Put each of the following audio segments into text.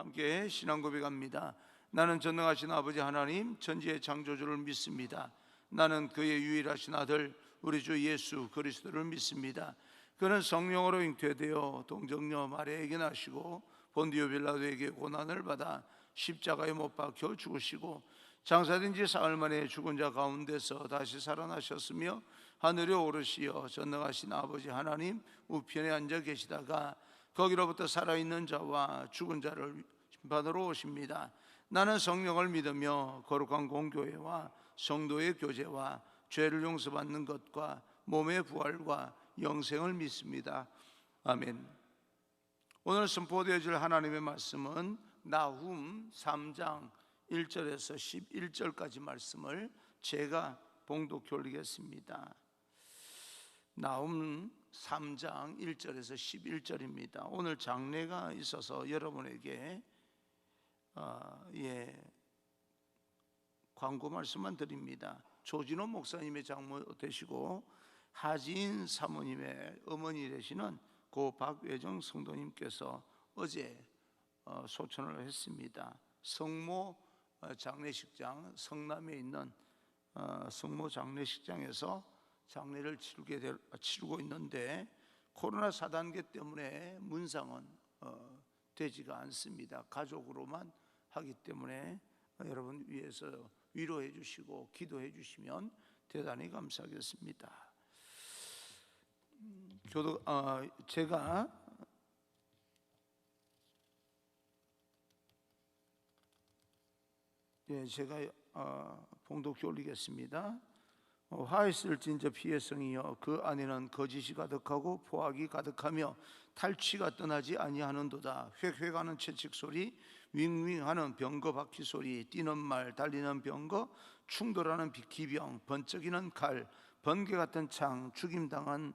함께 신앙 고백합니다. 나는 전능하신 아버지 하나님 천지의 창조주를 믿습니다. 나는 그의 유일하신 아들 우리 주 예수 그리스도를 믿습니다. 그는 성령으로 잉태되어 동정녀 마리아에게 나시고 본디오 빌라도에게 고난을 받아 십자가에 못 박혀 죽으시고 장사된 지 사흘 만에 죽은 자 가운데서 다시 살아나셨으며 하늘에 오르시어 전능하신 아버지 하나님 우편에 앉아 계시다가 거기로부터 살아있는 자와 죽은 자를 심판하러 오십니다. 나는 성령을 믿으며 거룩한 공교회와 성도의 교제와 죄를 용서받는 것과 몸의 부활과 영생을 믿습니다. 아멘. 오늘 선포되어질 하나님의 말씀은 나훔 3장 1절에서 11절까지 말씀을 제가 봉독해 올리겠습니다. 나훔 3장 1절에서 11절입니다. 오늘 장례가 있어서 여러분에게 광고 말씀만 드립니다. 조진호 목사님의 장모 되시고 하지인 사모님의 어머니 되시는 고 박외정 성도님께서 어제 소천을 했습니다. 성모 장례식장, 성남에 있는 성모 장례식장에서 장례를 치르고 있는데 코로나 4단계 때문에 문상은 되지가 않습니다. 가족으로만 하기 때문에 여러분 위해서 위로해 주시고 기도해 주시면 대단히 감사하겠습니다. 제가 봉독해 올리겠습니다. 화 있을진저 피의 성이여 그 안에는 거짓이 가득하고 포악이 가득하며 탈취가 떠나지 아니하는도다. 획획하는 채찍 소리, 윙윙하는 병거 바퀴 소리, 뛰는 말, 달리는 병거, 충돌하는 기병, 번쩍이는 칼, 번개 같은 창, 죽임당한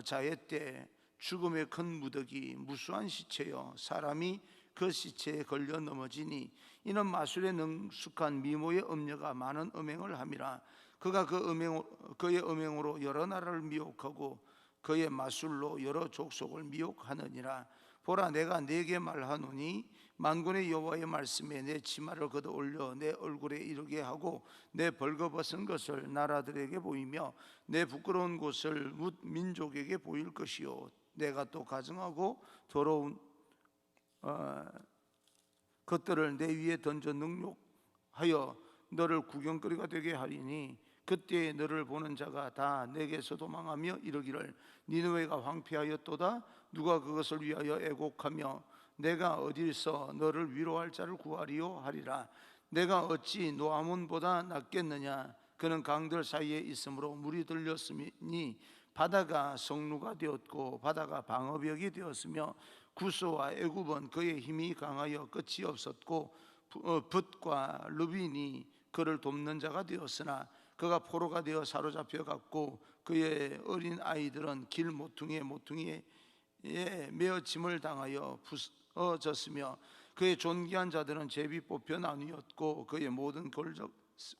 자의 때, 죽음의 큰 무더기, 무수한 시체여 사람이 그 시체에 걸려 넘어지니 이는 마술에 능숙한 미모의 음녀가 많은 음행을 함이라. 그가 그의 음행으로 여러 나라를 미혹하고 그의 마술로 여러 족속을 미혹하느니라. 보라, 내가 네게 말하노니 만군의 여호와의 말씀에 내 치마를 걷어 올려 내 얼굴에 이르게 하고 내 벌거벗은 것을 나라들에게 보이며 내 부끄러운 곳을 뭇 민족에게 보일 것이요 내가 또 가증하고 더러운 것들을 내 위에 던져 능욕하여 너를 구경거리가 되게 하리니 그때에 너를 보는 자가 다 내게서 도망하며 이르기를 니느웨가 황폐하였도다. 누가 그것을 위하여 애곡하며 내가 어디서 너를 위로할 자를 구하리요 하리라. 내가 어찌 노아몬보다 낫겠느냐. 그는 강들 사이에 있으므로 물이 들렸으니 바다가 성루가 되었고 바다가 방어벽이 되었으며 구스와 애굽은 그의 힘이 강하여 끝이 없었고 붓과 루빈이 그를 돕는 자가 되었으나 그가 포로가 되어 사로잡혀 갔고 그의 어린 아이들은 길 모퉁이에 메어 짐을 당하여 부서졌으며 그의 존귀한 자들은 제비 뽑혀 나뉘었고 그의 모든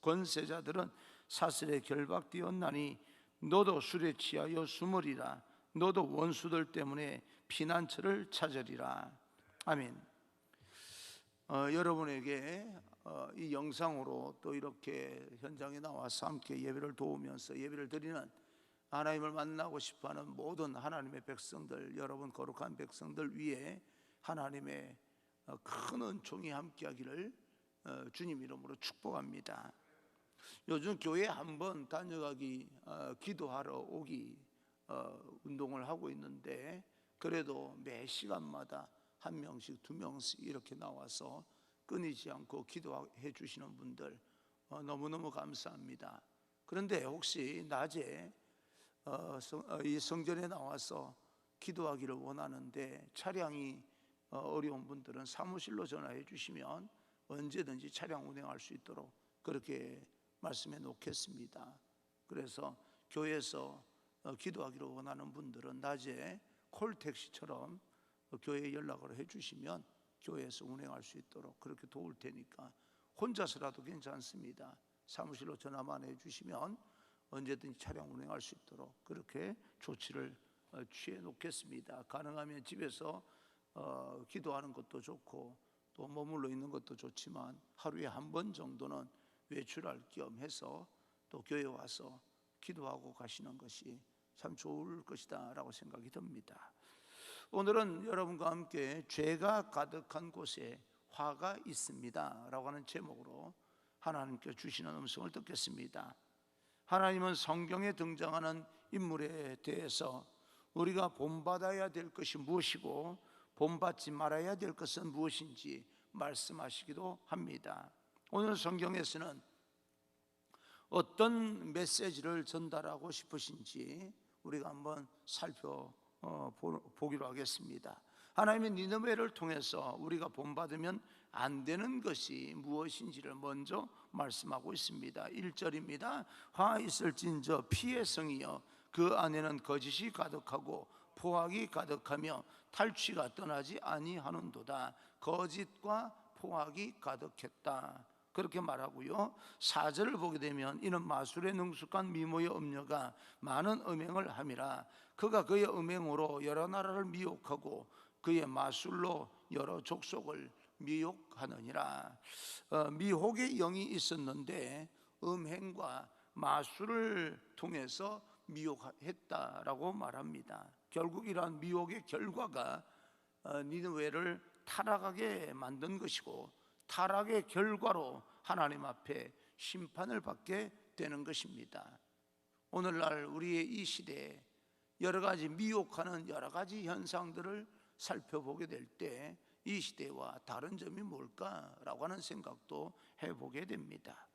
권세자들은 사슬에 결박되었나니 너도 술에 취하여 숨으리라. 너도 원수들 때문에 피난처를 찾으리라. 아멘. 여러분에게 이 영상으로 또 이렇게 현장에 나와서 함께 예배를 도우면서 예배를 드리는 하나님을 만나고 싶어하는 모든 하나님의 백성들, 여러분 거룩한 백성들 위에 하나님의 큰 은총이 함께하기를 주님 이름으로 축복합니다. 요즘 교회 한번 다녀가기 기도하러 오기 운동을 하고 있는데 그래도 매 시간마다 한 명씩 두 명씩 이렇게 나와서 끊이지 않고 기도해 주시는 분들 너무너무 감사합니다. 그런데 혹시 낮에 이 성전에 나와서 기도하기를 원하는데 차량이 어려운 분들은 사무실로 전화해 주시면 언제든지 차량 운행할 수 있도록 그렇게 말씀해 놓겠습니다. 그래서 교회에서 기도하기를 원하는 분들은 낮에 콜택시처럼 교회에 연락을 해 주시면 교회에서 운행할 수 있도록 그렇게 도울 테니까 혼자서라도 괜찮습니다. 사무실로 전화만 해 주시면 언제든지 차량 운행할 수 있도록 그렇게 조치를 취해 놓겠습니다. 가능하면 집에서 기도하는 것도 좋고 또 머물러 있는 것도 좋지만 하루에 한 번 정도는 외출할 겸 해서 또 교회 와서 기도하고 가시는 것이 참 좋을 것이다 라고 생각이 듭니다. 오늘은 여러분과 함께 죄가 가득한 곳에 화가 있습니다 라고 하는 제목으로 하나님께 주시는 음성을 듣겠습니다. 하나님은 성경에 등장하는 인물에 대해서 우리가 본받아야 될 것이 무엇이고 본받지 말아야 될 것은 무엇인지 말씀하시기도 합니다. 오늘 성경에서는 어떤 메시지를 전달하고 싶으신지 우리가 한번 살펴보기로 하겠습니다. 하나님의 니느웨를 통해서 우리가 본받으면 안 되는 것이 무엇인지를 먼저 말씀하고 있습니다. 1절입니다. 화 있을진저 피의 성이여 그 안에는 거짓이 가득하고 포악이 가득하며 탈취가 떠나지 아니하는도다. 거짓과 포악이 가득했다 그렇게 말하고요. 4절을 보게 되면 이는 마술에 능숙한 미모의 음녀가 많은 음행을 함이라. 그가 그의 음행으로 여러 나라를 미혹하고 그의 마술로 여러 족속을 미혹하느니라. 미혹의 영이 있었는데 음행과 마술을 통해서 미혹했다라고 말합니다. 결국 이러한 미혹의 결과가 니느웨를 타락하게 만든 것이고 타락의 결과로 하나님 앞에 심판을 받게 되는 것입니다. 오늘날 우리의 이 시대에 여러 가지 미혹하는 여러 가지 현상들을 살펴보게 될 때 이 시대와 다른 점이 뭘까라고 하는 생각도 해보게 됩니다.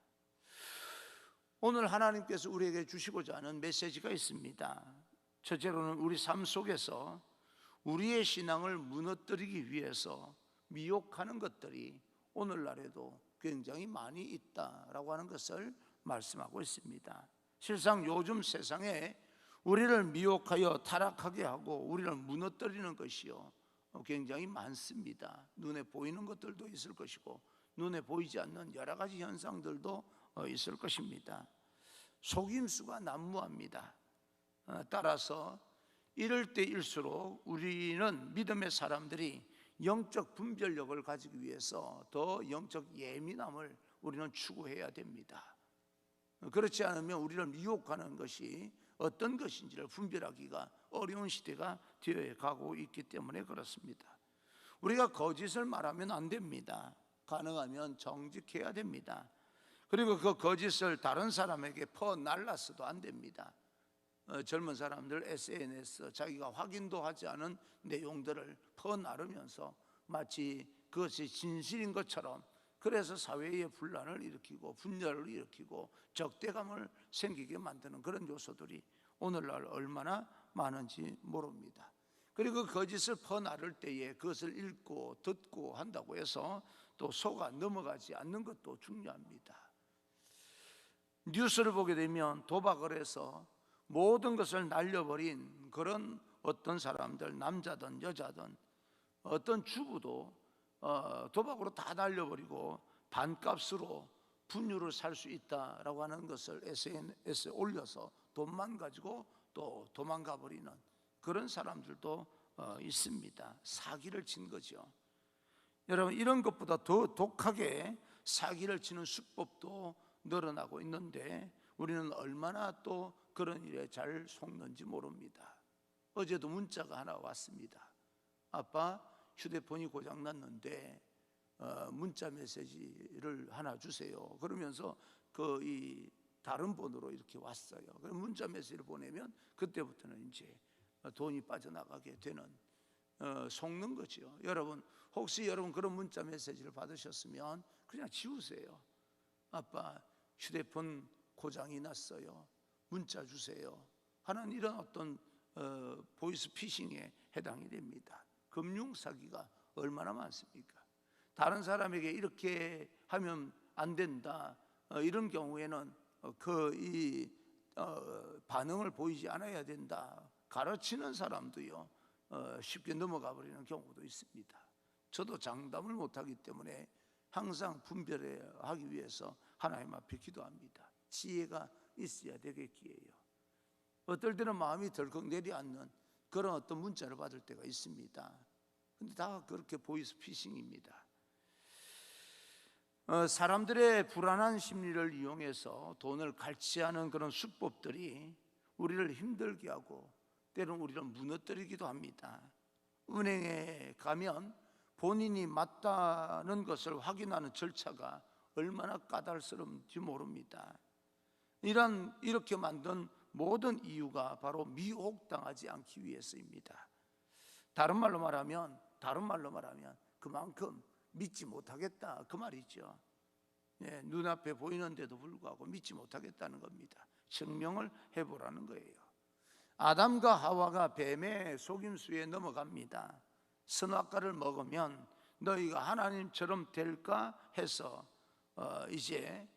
오늘 하나님께서 우리에게 주시고자 하는 메시지가 있습니다. 첫째로는 우리 삶 속에서 우리의 신앙을 무너뜨리기 위해서 미혹하는 것들이 오늘날에도 굉장히 많이 있다라고 하는 것을 말씀하고 있습니다. 실상 요즘 세상에 우리를 미혹하여 타락하게 하고 우리를 무너뜨리는 것이요 굉장히 많습니다. 눈에 보이는 것들도 있을 것이고 눈에 보이지 않는 여러 가지 현상들도 있을 것입니다. 속임수가 난무합니다. 따라서 이럴 때일수록 우리는 믿음의 사람들이 영적 분별력을 가지기 위해서 더 영적 예민함을 우리는 추구해야 됩니다. 그렇지 않으면 우리를 미혹하는 것이 어떤 것인지를 분별하기가 어려운 시대가 되어 가고 있기 때문에 그렇습니다. 우리가 거짓을 말하면 안 됩니다. 가능하면 정직해야 됩니다. 그리고 그 거짓을 다른 사람에게 퍼날라서도 안 됩니다. 젊은 사람들 SNS 자기가 확인도 하지 않은 내용들을 퍼나르면서 마치 그것이 진실인 것처럼 그래서 사회의 분란을 일으키고 분열을 일으키고 적대감을 생기게 만드는 그런 요소들이 오늘날 얼마나 많은지 모릅니다. 그리고 그 거짓을 퍼나를 때에 그것을 읽고 듣고 한다고 해서 또 속아 넘어가지 않는 것도 중요합니다. 뉴스를 보게 되면 도박을 해서 모든 것을 날려버린 그런 어떤 사람들, 남자든 여자든 어떤 주부도 도박으로 다 날려버리고 반값으로 분유를 살 수 있다라고 하는 것을 SNS에 올려서 돈만 가지고 또 도망가 버리는 그런 사람들도 있습니다. 사기를 친 거죠. 여러분, 이런 것보다 더 독하게 사기를 치는 수법도 늘어나고 있는데 우리는 얼마나 또 그런 일에 잘 속는지 모릅니다. 어제도 문자가 하나 왔습니다. 아빠, 휴대폰이 고장났는데 문자 메시지를 하나 주세요. 그러면서 이 다른 번호로 이렇게 왔어요. 그럼 문자 메시지를 보내면 그때부터는 이제 돈이 빠져나가게 되는 속는 거죠. 여러분, 혹시 여러분 그런 문자 메시지를 받으셨으면 그냥 지우세요. 아빠, 휴대폰 고장이 났어요. 문자 주세요. 하는 이런 어떤 보이스 피싱에 해당이 됩니다. 금융 사기가 얼마나 많습니까? 다른 사람에게 이렇게 하면 안 된다. 이런 경우에는 반응을 보이지 않아야 된다. 가르치는 사람도요 쉽게 넘어가 버리는 경우도 있습니다. 저도 장담을 못하기 때문에 항상 분별하기 위해서 하나님 앞에 기도합니다. 지혜가 있어야 되겠기에요. 어떨 때는 마음이 덜컥 내려앉는 그런 어떤 문자를 받을 때가 있습니다. 근데 다 그렇게 보이스 피싱입니다. 사람들의 불안한 심리를 이용해서 돈을 갈취하는 그런 수법들이 우리를 힘들게 하고 때로는 우리를 무너뜨리기도 합니다. 은행에 가면 본인이 맞다는 것을 확인하는 절차가 얼마나 까다롭은지 모릅니다. 이렇게 만든 모든 이유가 바로 미혹당하지 않기 위해서입니다. 다른 말로 말하면 그만큼 믿지 못하겠다 그 말이죠. 눈앞에 보이는데도 불구하고 믿지 못하겠다는 겁니다. 증명을 해보라는 거예요. 아담과 하와가 뱀의 속임수에 넘어갑니다. 선악과를 먹으면 너희가 하나님처럼 될까 해서 이제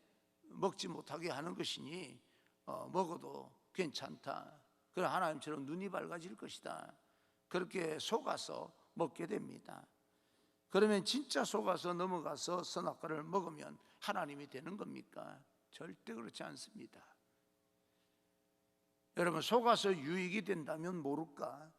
먹지 못하게 하는 것이니 먹어도 괜찮다. 그럼 하나님처럼 눈이 밝아질 것이다. 그렇게 속아서 먹게 됩니다. 그러면 진짜 속아서 넘어가서 선악과를 먹으면 하나님이 되는 겁니까? 절대 그렇지 않습니다. 여러분, 속아서 유익이 된다면 모를까?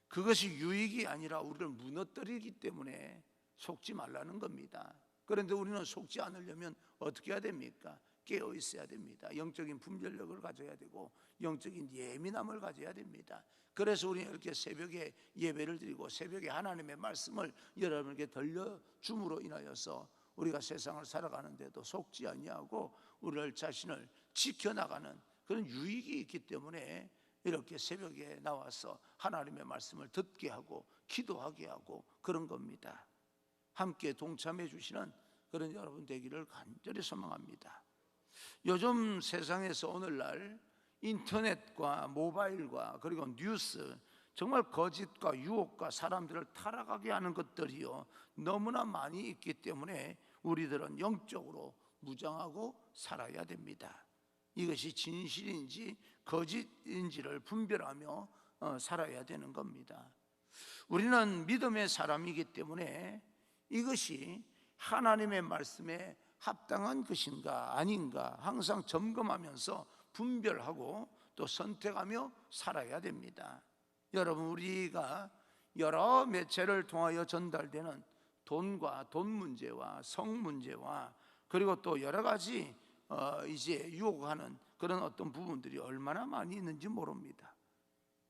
그것이 유익이 아니라 우리를 무너뜨리기 때문에 속지 말라는 겁니다. 그런데 우리는 속지 않으려면 어떻게 해야 됩니까? 깨어 있어야 됩니다. 영적인 분별력을 가져야 되고 영적인 예민함을 가져야 됩니다. 그래서 우리는 이렇게 새벽에 예배를 드리고 새벽에 하나님의 말씀을 여러분에게 들려줌으로 인하여서 우리가 세상을 살아가는데도 속지 아니하고 우리를 자신을 지켜나가는 그런 유익이 있기 때문에 이렇게 새벽에 나와서 하나님의 말씀을 듣게 하고 기도하게 하고 그런 겁니다. 함께 동참해 주시는 그런 여러분 되기를 간절히 소망합니다. 요즘 세상에서 오늘날 인터넷과 모바일과 그리고 뉴스, 정말 거짓과 유혹과 사람들을 타락하게 하는 것들이요 너무나 많이 있기 때문에 우리들은 영적으로 무장하고 살아야 됩니다. 이것이 진실인지 거짓인지를 분별하며 살아야 되는 겁니다. 우리는 믿음의 사람이기 때문에 이것이 하나님의 말씀에 합당한 것인가 아닌가 항상 점검하면서 분별하고 또 선택하며 살아야 됩니다. 여러분, 우리가 여러 매체를 통하여 전달되는 돈과 돈 문제와 성 문제와 그리고 또 여러 가지 이제 유혹하는 그런 어떤 부분들이 얼마나 많이 있는지 모릅니다.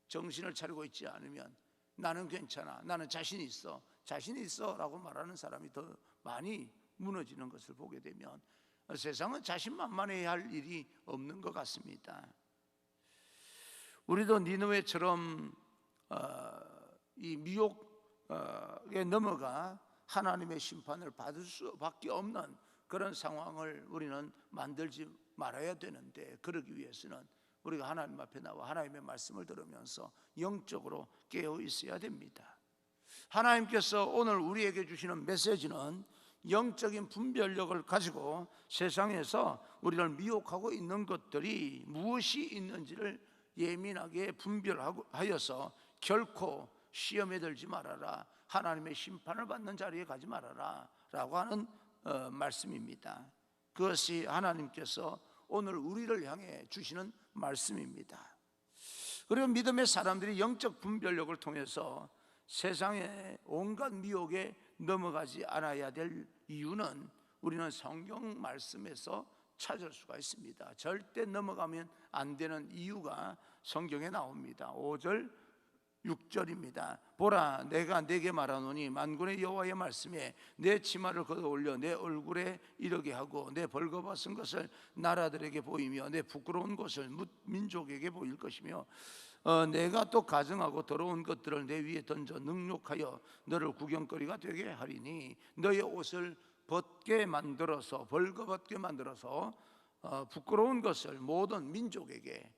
정신을 차리고 있지 않으면 나는 괜찮아, 나는 자신 있어 라고 말하는 사람이 더 많이 무너지는 것을 보게 되면 세상은 자신만만해야 할 일이 없는 것 같습니다. 우리도 니느웨처럼 이 미혹에 넘어가 하나님의 심판을 받을 수밖에 없는 그런 상황을 우리는 만들지 말아야 되는데, 그러기 위해서는 우리가 하나님 앞에 나와 하나님의 말씀을 들으면서 영적으로 깨어 있어야 됩니다. 하나님께서 오늘 우리에게 주시는 메시지는 영적인 분별력을 가지고 세상에서 우리를 미혹하고 있는 것들이 무엇이 있는지를 예민하게 분별하여서 결코 시험에 들지 말아라, 하나님의 심판을 받는 자리에 가지 말아라 라고 하는 말씀입니다. 그것이 하나님께서 오늘 우리를 향해 주시는 말씀입니다. 그리고 믿음의 사람들이 영적 분별력을 통해서 세상의 온갖 미혹에 넘어가지 않아야 될 이유는 우리는 성경 말씀에서 찾을 수가 있습니다. 절대 넘어가면 안 되는 이유가 성경에 나옵니다. 5절 6절입니다. 보라, 내가 내게 말하노니 만군의 여호와의 말씀에 내 치마를 걷어올려 내 얼굴에 이르게 하고 내 벌거벗은 것을 나라들에게 보이며 내 부끄러운 것을 민족에게 보일 것이며 내가 또 가증하고 더러운 것들을 내 위에 던져 능욕하여 너를 구경거리가 되게 하리니 너의 옷을 벗게 만들어서 벌거벗게 만들어서 부끄러운 것을 모든 민족에게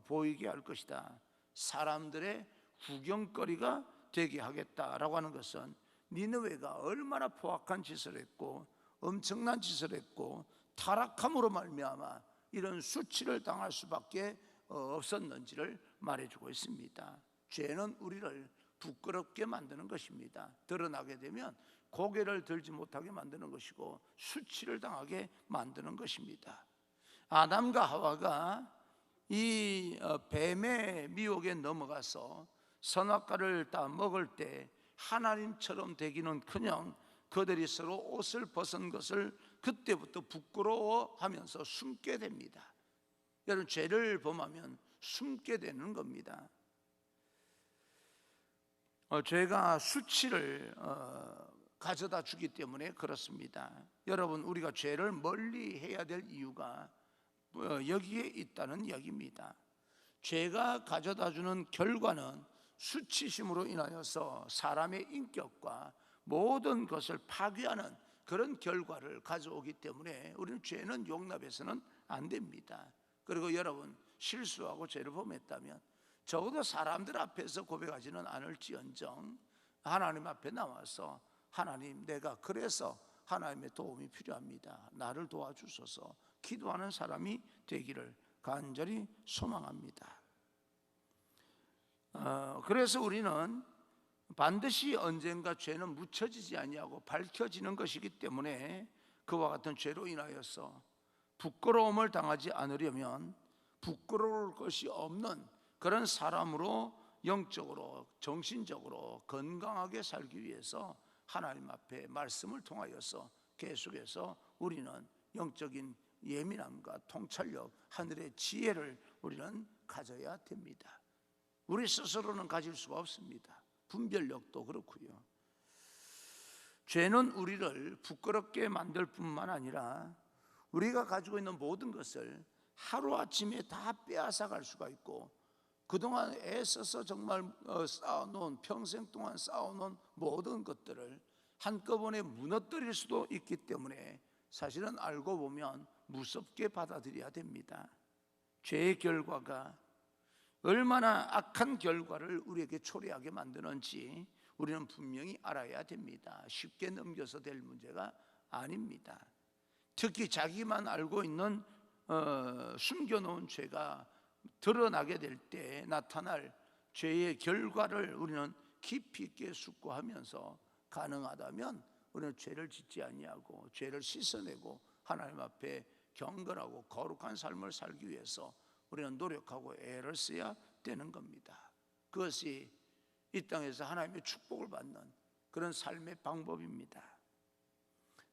보이게 할 것이다. 사람들의 구경거리가 되게 하겠다라고 하는 것은 니느웨가 얼마나 포악한 짓을 했고 엄청난 짓을 했고 타락함으로 말미암아 이런 수치를 당할 수밖에 없었는지를 말해주고 있습니다. 죄는 우리를 부끄럽게 만드는 것입니다. 드러나게 되면 고개를 들지 못하게 만드는 것이고 수치를 당하게 만드는 것입니다. 아담과 하와가 이 뱀의 미혹에 넘어가서 선악과를 다 먹을 때 하나님처럼 되기는커녕 그들이 서로 옷을 벗은 것을 그때부터 부끄러워하면서 숨게 됩니다. 여러분, 죄를 범하면 숨게 되는 겁니다. 죄가 수치를 가져다 주기 때문에 그렇습니다. 여러분, 우리가 죄를 멀리 해야 될 이유가 여기에 있다는 이야기입니다. 죄가 가져다 주는 결과는 수치심으로 인하여서 사람의 인격과 모든 것을 파괴하는 그런 결과를 가져오기 때문에 우리는 죄는 용납해서는 안 됩니다. 그리고 여러분, 실수하고 죄를 범했다면 적어도 사람들 앞에서 고백하지는 않을지언정 하나님 앞에 나와서 하나님, 내가 그래서 하나님의 도움이 필요합니다, 나를 도와주소서 기도하는 사람이 되기를 간절히 소망합니다. 그래서 우리는 반드시 언젠가 죄는 묻혀지지 아니하고 밝혀지는 것이기 때문에 그와 같은 죄로 인하여서 부끄러움을 당하지 않으려면 부끄러울 것이 없는 그런 사람으로 영적으로 정신적으로 건강하게 살기 위해서 하나님 앞에 말씀을 통하여서 계속해서 우리는 영적인 예민함과 통찰력, 하늘의 지혜를 우리는 가져야 됩니다. 우리 스스로는 가질 수가 없습니다. 분별력도 그렇고요. 죄는 우리를 부끄럽게 만들 뿐만 아니라 우리가 가지고 있는 모든 것을 하루아침에 다 빼앗아 갈 수가 있고, 그동안 애써서 정말 쌓아놓은, 평생 동안 쌓아놓은 모든 것들을 한꺼번에 무너뜨릴 수도 있기 때문에 사실은 알고 보면 무섭게 받아들여야 됩니다. 죄의 결과가 얼마나 악한 결과를 우리에게 초래하게 만드는지 우리는 분명히 알아야 됩니다. 쉽게 넘겨서 될 문제가 아닙니다. 특히 자기만 알고 있는 숨겨놓은 죄가 드러나게 될 때 나타날 죄의 결과를 우리는 깊이 있게 숙고하면서 가능하다면 우리는 죄를 짓지 아니하고 죄를 씻어내고 하나님 앞에 경건하고 거룩한 삶을 살기 위해서 우리는 노력하고 애를 써야 되는 겁니다. 그것이 이 땅에서 하나님의 축복을 받는 그런 삶의 방법입니다.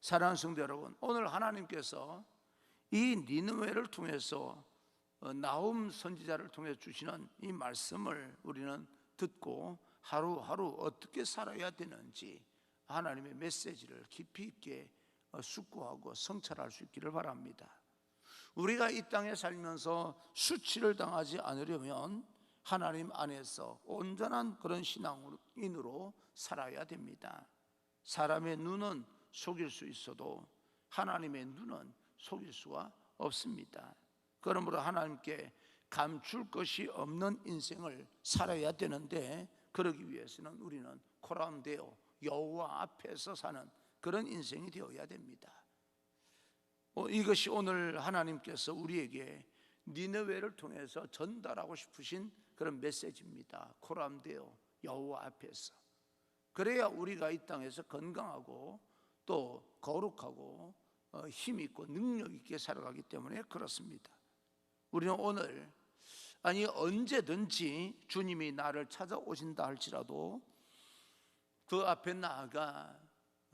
사랑하는 성도 여러분, 오늘 하나님께서 이 니느웨를 통해서 나훔 선지자를 통해 주시는 이 말씀을 우리는 듣고 하루하루 어떻게 살아야 되는지 하나님의 메시지를 깊이 있게 숙고하고 성찰할 수 있기를 바랍니다. 우리가 이 땅에 살면서 수치를 당하지 않으려면 하나님 안에서 온전한 그런 신앙인으로 살아야 됩니다. 사람의 눈은 속일 수 있어도 하나님의 눈은 속일 수가 없습니다. 그러므로 하나님께 감출 것이 없는 인생을 살아야 되는데, 그러기 위해서는 우리는 코람데오, 여호와 앞에서 사는 그런 인생이 되어야 됩니다. 이것이 오늘 하나님께서 우리에게 니느웨를 통해서 전달하고 싶으신 그런 메시지입니다. 코람데오, 여호와 앞에서. 그래야 우리가 이 땅에서 건강하고 또 거룩하고 힘 있고 능력 있게 살아가기 때문에 그렇습니다. 우리는 오늘, 아니 언제든지 주님이 나를 찾아오신다 할지라도 그 앞에 나아가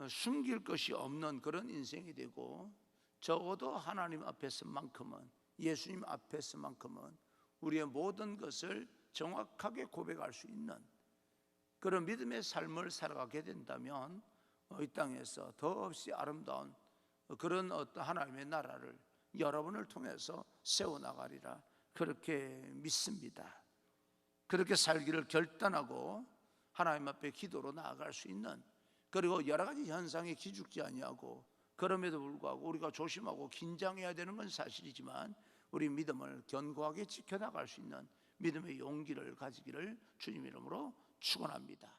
숨길 것이 없는 그런 인생이 되고, 적어도 하나님 앞에서만큼은, 예수님 앞에서만큼은 우리의 모든 것을 정확하게 고백할 수 있는 그런 믿음의 삶을 살아가게 된다면 이 땅에서 더없이 아름다운 그런 어떤 하나님의 나라를 여러분을 통해서 세워나가리라, 그렇게 믿습니다. 그렇게 살기를 결단하고 하나님 앞에 기도로 나아갈 수 있는, 그리고 여러 가지 현상에 기죽지 아니하고, 그럼에도 불구하고 우리가 조심하고 긴장해야 되는 건 사실이지만 우리 믿음을 견고하게 지켜나갈 수 있는 믿음의 용기를 가지기를 주님 이름으로 축원합니다.